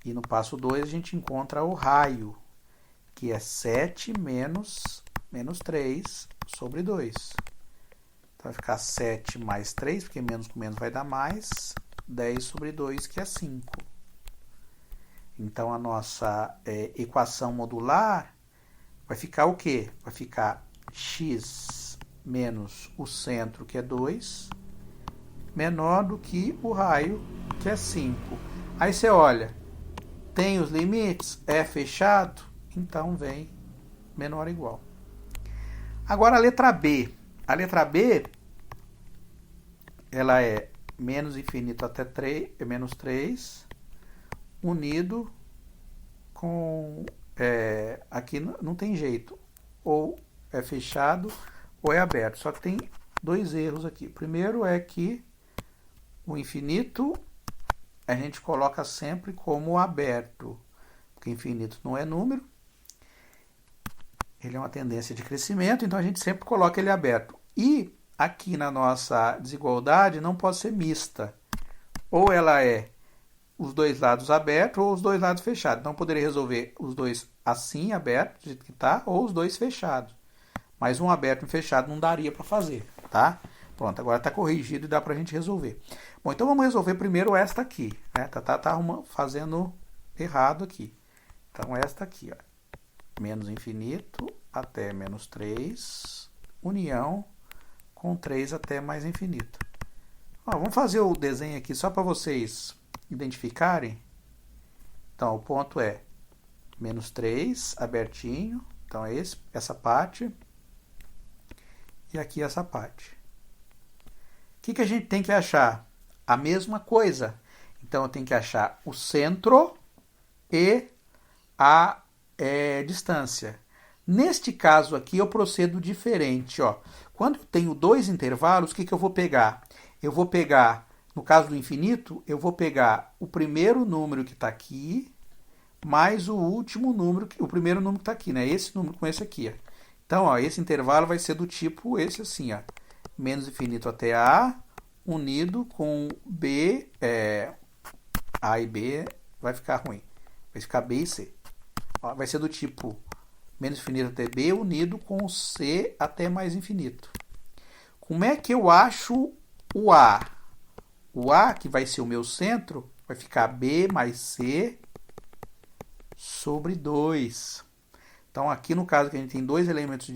Speaker 1: E no passo 2 a gente encontra o raio, que é 7 menos 3 sobre 2. Então vai ficar 7 mais 3, porque menos com menos vai dar mais, 10 sobre 2, que é 5. Então a nossa equação modular vai ficar o quê? Vai ficar x menos o centro, que é 2, menor do que o raio, que é 5. Aí você olha, tem os limites, é fechado, então vem menor ou igual. Agora a letra B. A letra B, ela é menos infinito até 3, menos 3, unido com... aqui não tem jeito. Ou é fechado ou é aberto. Só que tem dois erros aqui. O primeiro é que o infinito a gente coloca sempre como aberto, porque infinito não é número, ele é uma tendência de crescimento, então a gente sempre coloca ele aberto. E aqui na nossa desigualdade não pode ser mista, ou ela é os dois lados abertos ou os dois lados fechados. Então eu poderia resolver os dois assim, abertos, do jeito que está, ou os dois fechados. Mas um aberto e um fechado não daria para fazer, tá? Pronto, agora está corrigido e dá para a gente resolver. Bom, então vamos resolver primeiro esta aqui. Né? Tá fazendo errado aqui. Então esta aqui, ó. Menos infinito até menos 3, união com 3 até mais infinito. Ó, vamos fazer o desenho aqui só para vocês identificarem. Então o ponto é menos 3, abertinho. Então é essa parte. E aqui essa parte. O que a gente tem que achar? A mesma coisa. Então eu tenho que achar o centro e a distância. Neste caso aqui eu procedo diferente. Ó. Quando eu tenho dois intervalos, o que eu vou pegar? Eu vou pegar, no caso do infinito, eu vou pegar o primeiro número que está aqui, mais o último número, o primeiro número que está aqui, né? Esse número com esse aqui. Ó. Então, ó, esse intervalo vai ser do tipo esse assim, ó. Menos infinito até A, unido com B, A e B vai ficar ruim. Vai ficar B e C. Ó, vai ser do tipo menos infinito até B, unido com C até mais infinito. Como é que eu acho o A? O A, que vai ser o meu centro, vai ficar B mais C sobre 2. Então, aqui no caso que a gente tem dois elementos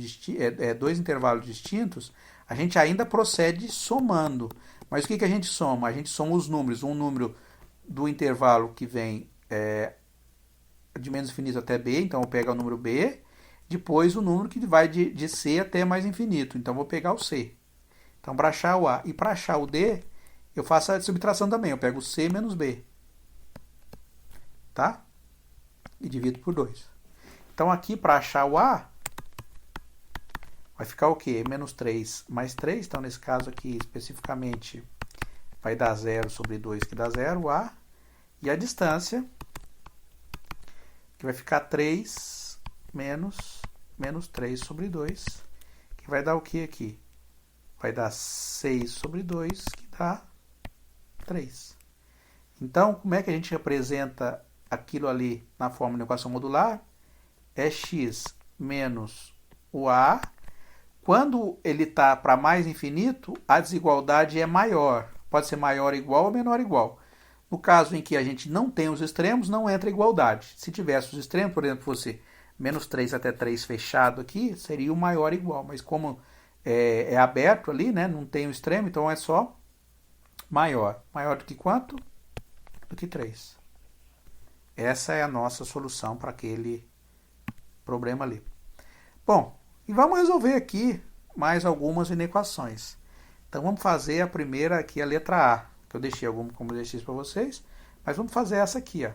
Speaker 1: dois intervalos distintos, a gente ainda procede somando. Mas o que a gente soma? A gente soma os números. Um número do intervalo que vem de menos infinito até B, então eu pego o número B. Depois o número que vai de C até mais infinito, então eu vou pegar o C. Então, para achar o A e para achar o D, eu faço a subtração também. Eu pego C menos B. Tá? E divido por 2. Então, aqui, para achar o A, vai ficar o quê? Menos 3 mais 3. Então, nesse caso aqui, especificamente, vai dar 0 sobre 2, que dá 0, o A. E a distância, que vai ficar 3 menos 3 sobre 2, que vai dar o que aqui? Vai dar 6 sobre 2, que dá 3. Então, como é que a gente representa aquilo ali na fórmula de equação modular? É x menos o A. Quando ele está para mais infinito, a desigualdade é maior. Pode ser maior igual ou menor igual. No caso em que a gente não tem os extremos, não entra igualdade. Se tivesse os extremos, por exemplo, fosse menos 3 até 3 fechado aqui, seria o maior igual. Mas como é aberto ali, né, não tem o extremo, então é só maior. Maior do que quanto? Do que 3. Essa é a nossa solução para aquele problema ali. Bom, e vamos resolver aqui mais algumas inequações. Então vamos fazer a primeira aqui, a letra A, que eu deixei algum como exercício para vocês, mas vamos fazer essa aqui, ó.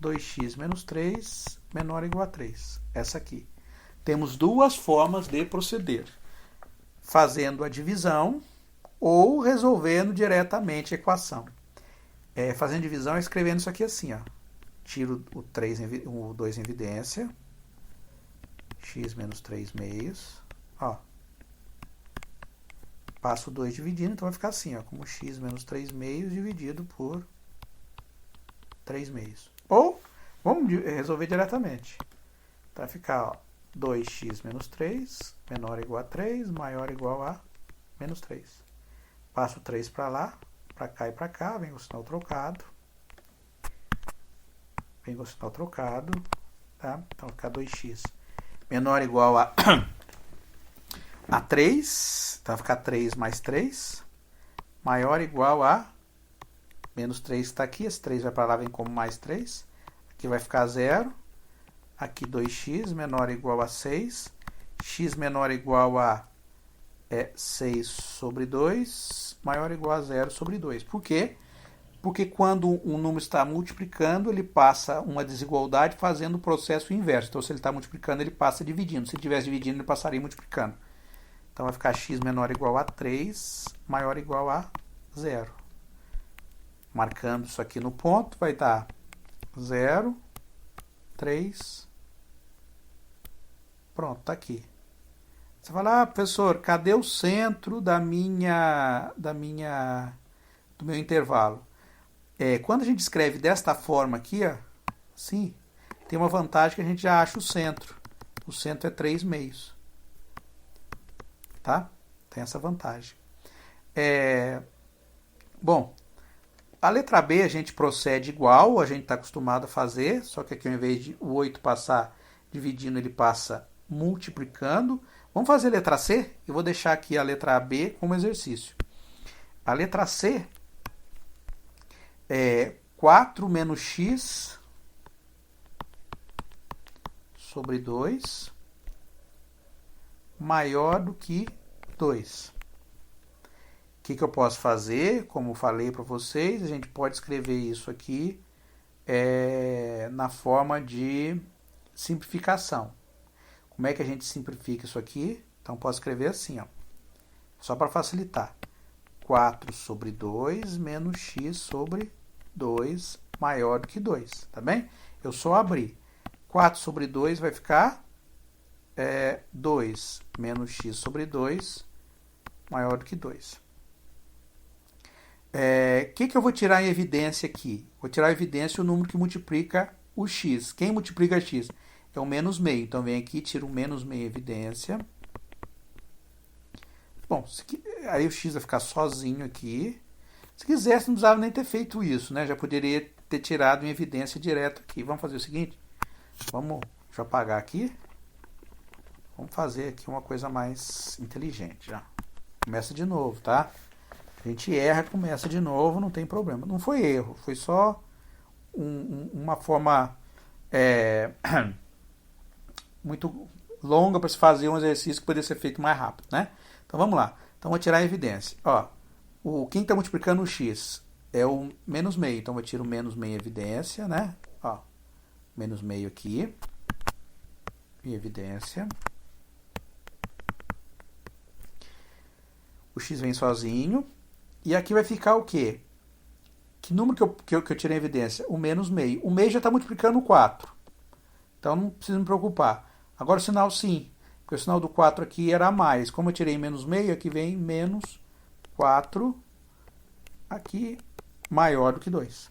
Speaker 1: 2x menos 3 menor ou igual a 3. Essa aqui. Temos duas formas de proceder. Fazendo a divisão ou resolvendo diretamente a equação. Fazendo divisão, escrevendo isso aqui assim, ó. Tiro o 2 em evidência. X menos 3 meios. Ó. Passo o 2 dividindo, então vai ficar assim, ó. Como x menos 3 meios dividido por 3 meios. Ou, vamos resolver diretamente. Então vai ficar, ó. 2x menos 3 menor ou igual a 3, maior ou igual a menos 3. Passo o 3 para lá, para cá e para cá, vem com o sinal trocado. Vem com o sinal trocado, tá? Então vai ficar 2x menor ou igual a 3, então vai ficar 3 mais 3, maior ou igual a menos 3 que está aqui, esse 3 vai para lá, vem como mais 3, aqui vai ficar 0, aqui 2x menor ou igual a 6, x menor ou igual a 6 sobre 2, maior ou igual a 0 sobre 2. Por quê? Porque quando um número está multiplicando, ele passa uma desigualdade fazendo o processo inverso. Então, se ele está multiplicando, ele passa dividindo. Se ele estivesse dividindo, ele passaria multiplicando. Então, vai ficar x menor ou igual a 3, maior ou igual a 0. Marcando isso aqui no ponto, vai dar 0, 3, pronto, está aqui. Você fala, professor, cadê o centro do meu intervalo? Quando a gente escreve desta forma aqui, ó, sim, tem uma vantagem que a gente já acha o centro. O centro é 3 meios. Tá? Tem essa vantagem. Bom, a letra B a gente procede igual, a gente está acostumado a fazer, só que aqui ao invés de o 8 passar dividindo, ele passa multiplicando. Vamos fazer a letra C? Eu vou deixar aqui a letra B como exercício. A letra C é 4 menos x sobre 2 maior do que 2. O que eu posso fazer? Como falei para vocês, a gente pode escrever isso aqui na forma de simplificação. Como é que a gente simplifica isso aqui? Então, posso escrever assim, ó, só para facilitar. 4 sobre 2 menos x sobre 2 maior do que 2, tá bem? Eu só abri. 4 sobre 2 vai ficar 2 menos x sobre 2 maior do que 2. Que eu vou tirar em evidência aqui? Vou tirar em evidência o número que multiplica o x. Quem multiplica x? É o menos meio. Então, vem aqui, tiro o menos meio em evidência. Bom, aí o x vai ficar sozinho aqui. Se quisesse, não precisava nem ter feito isso, né? Já poderia ter tirado em evidência direto aqui. Vamos fazer o seguinte. Deixa eu apagar aqui. Vamos fazer aqui uma coisa mais inteligente. Já. Começa de novo, tá? A gente erra, começa de novo, não tem problema. Não foi erro, foi só uma forma muito longa para se fazer um exercício que poderia ser feito mais rápido, né? Então vamos lá. Então vou tirar a evidência. Ó, quem está multiplicando o x é o menos meio. Então eu tiro o menos meio em evidência, né? Ó, menos meio aqui. Em evidência. O x vem sozinho. E aqui vai ficar o quê? Que número que eu tirei em evidência? O menos meio. O meio já está multiplicando o 4. Então não preciso me preocupar. Agora o sinal sim. Porque o sinal do 4 aqui era a mais. Como eu tirei menos meio, aqui vem menos 4. Aqui maior do que 2.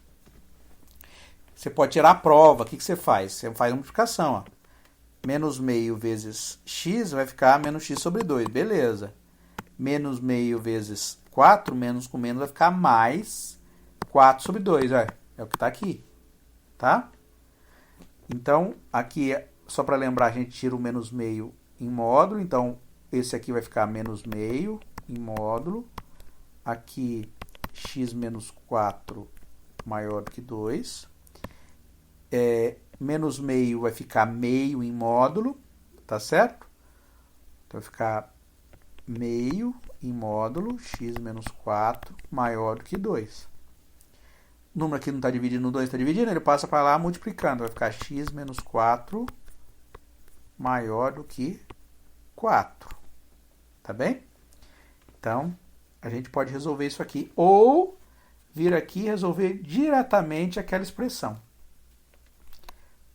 Speaker 1: Você pode tirar a prova. O que você faz? Você faz a multiplicação. Ó. Menos meio vezes x vai ficar menos x sobre 2. Beleza. Menos meio vezes 4, menos com menos vai ficar mais 4 sobre 2. É o que está aqui. Tá? Então, aqui, só para lembrar, a gente tira o menos meio em módulo. Então, esse aqui vai ficar menos meio em módulo. Aqui, x menos 4 maior do que 2. menos meio vai ficar meio em módulo, tá certo? Então vai ficar meio em módulo, x menos 4 maior do que 2. O número aqui não está dividindo no 2, está dividindo, ele passa para lá multiplicando. Vai ficar x menos 4 maior do que 4. Tá bem? Então, a gente pode resolver isso aqui. Ou vir aqui e resolver diretamente aquela expressão.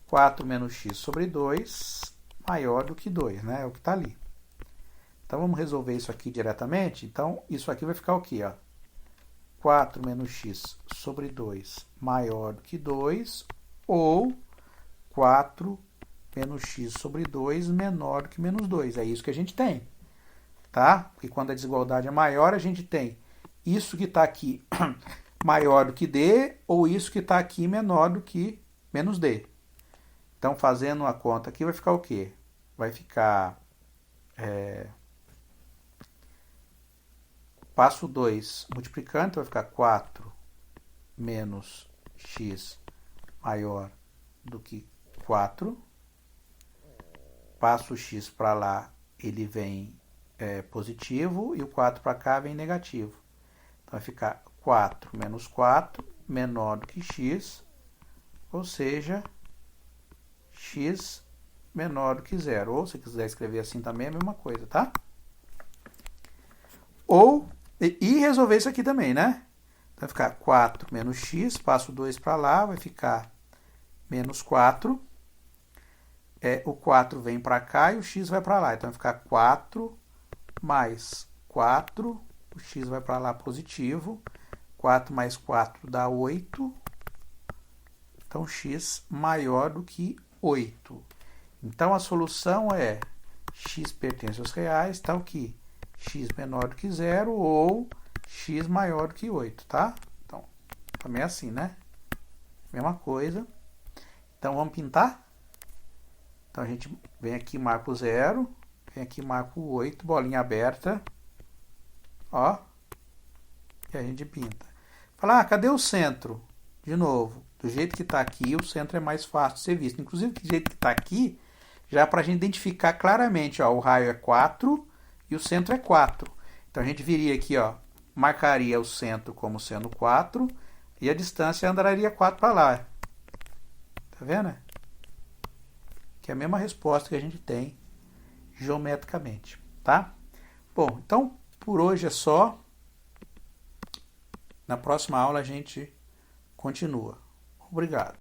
Speaker 1: 4 menos x sobre 2 maior do que 2, né? É o que está ali. Então, vamos resolver isso aqui diretamente. Então, isso aqui vai ficar o quê? Ó? 4 menos x sobre 2 maior do que 2, ou 4 menos x sobre 2 menor do que menos 2. É isso que a gente tem. Tá? Porque quando a desigualdade é maior, a gente tem isso que está aqui maior do que d, ou isso que está aqui menor do que menos d. Então, fazendo uma conta aqui, vai ficar o quê? Vai ficar... passo 2 multiplicando, então vai ficar 4 menos x maior do que 4. Passo o x para lá, ele vem positivo, e o 4 para cá vem negativo. Então vai ficar 4 menos 4 menor do que x, ou seja, x menor do que 0. Ou, se quiser escrever assim também, é a mesma coisa, tá? Ou, e resolver isso aqui também, né? Então vai ficar 4 menos x, passo 2 para lá, vai ficar menos 4. O 4 vem para cá e o x vai para lá. Então vai ficar 4 mais 4, o x vai para lá positivo. 4 mais 4 dá 8. Então, x maior do que 8. Então, a solução é x pertence aos reais, tal que x menor do que 0 ou x maior do que 8, tá? Então, também é assim, né? Mesma coisa. Então, vamos pintar? Então, a gente vem aqui, marca o 0, vem aqui, marca o 8, bolinha aberta. Ó. E a gente pinta. Fala, cadê o centro? De novo, do jeito que está aqui, o centro é mais fácil de ser visto. Inclusive, do jeito que está aqui, já para a gente identificar claramente, ó, o raio é 4 e o centro é 4. Então, a gente viria aqui, ó, marcaria o centro como sendo 4 e a distância andaria 4 para lá. Tá vendo? Que é a mesma resposta que a gente tem geometricamente, tá? Bom, então, por hoje é só. Na próxima aula a gente continua. Obrigado.